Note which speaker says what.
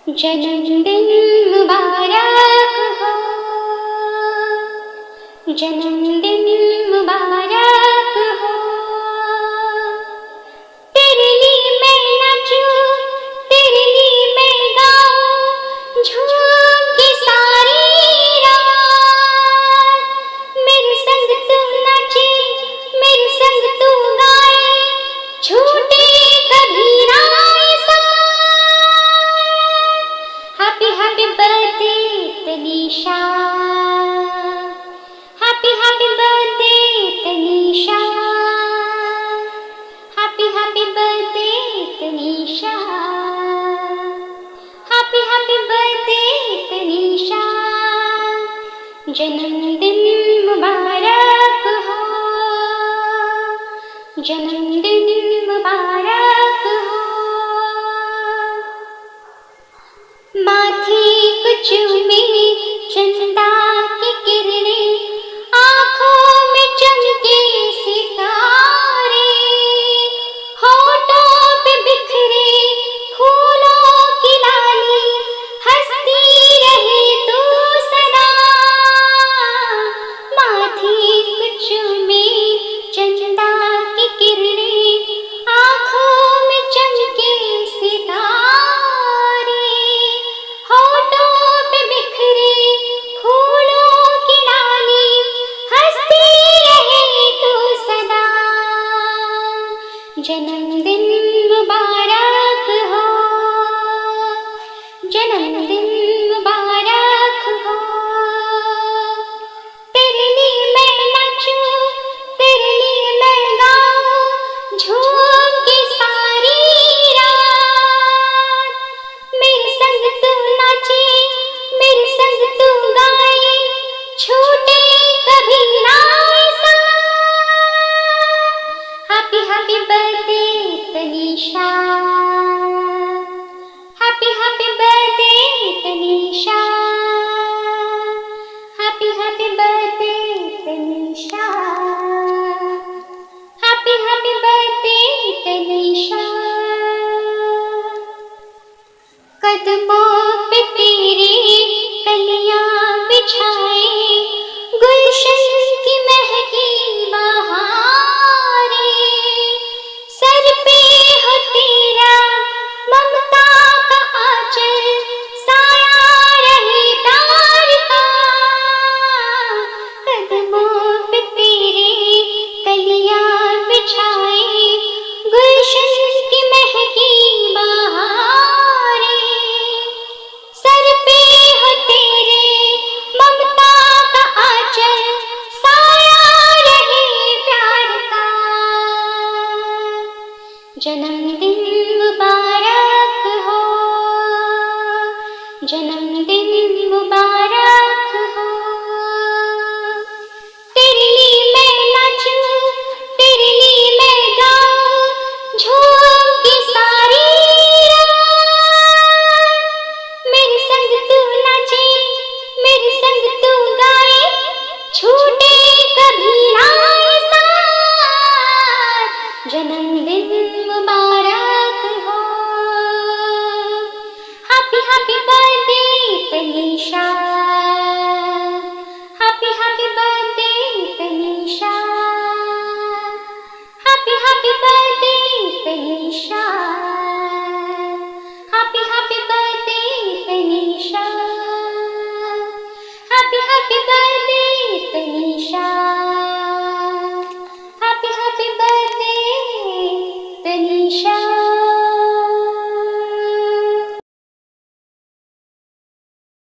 Speaker 1: जन्मदिन मुबारक हो, जन्मदिन मुबारक हो। तेरे लिए मैं नाचूं, तेरे लिए मैं गाऊं, झूम के सारी रात। मेरे संग तू नाचे, मेरे संग तू गाए, छूटे कभी ना ये साथ। Happy happy birthday Tanisha, happy happy birthday Tanisha, happy happy birthday Tanisha, happy happy birthday Tanisha. जन्मदिन मुबारक हो, जन्मदिन मुबारक हो। माथे को चूमे चंदा की किरणें, आँखों में चमके सितारे, होठों पे बिखरे फूलों की लाली, हंसती रहे तू सदा। माथे को चूमे चंदा की किरणें, आँखों में चमके सितारे, होठों पे बिखरे फूलों की डाली, हंसती रहे तू सदा। जन्मदिन मुबारक हो, जन्मदिन मुबारक हो। तेरे लिए मैं नाचूं, तेरे लिए मैं गाऊं, झूम के सारी रात। मेरे संग तू नाचे, मेरे संग तू गाए, छूटे कभी ना ये साथ। Happy happy birthday Tanisha, happy happy birthday Tanisha, happy happy birthday Tanisha, happy happy birthday Tanisha. कदमों पे तेरे कलियां बिछाए, गुलशन की महकी बहारें, सर पे हो तेरा ममता का आंचल, साया रहे प्यार का। कदमों पे तेरे कलियां बिछाए, गुलशन की महकी बहारें, सर पे हो तेरे ममता का आंचल, साया रहे प्यार का। जन्मदिन मुबारक हो, जन्मदिन मुबारक हो। तेरे लिए मैं नाचूं, तेरे लिए मैं गाऊं, झूम के सारी रात। मेरे संग तू नाचे, मेरे संग तू गाए, छूटे कभी ना ये साथ। जन्मदिन मुबारक हो, happy happy birthday Tanisha, happy happy birthday Tanisha, happy happy birthday Tanisha, happy happy birthday Tanisha, happy happy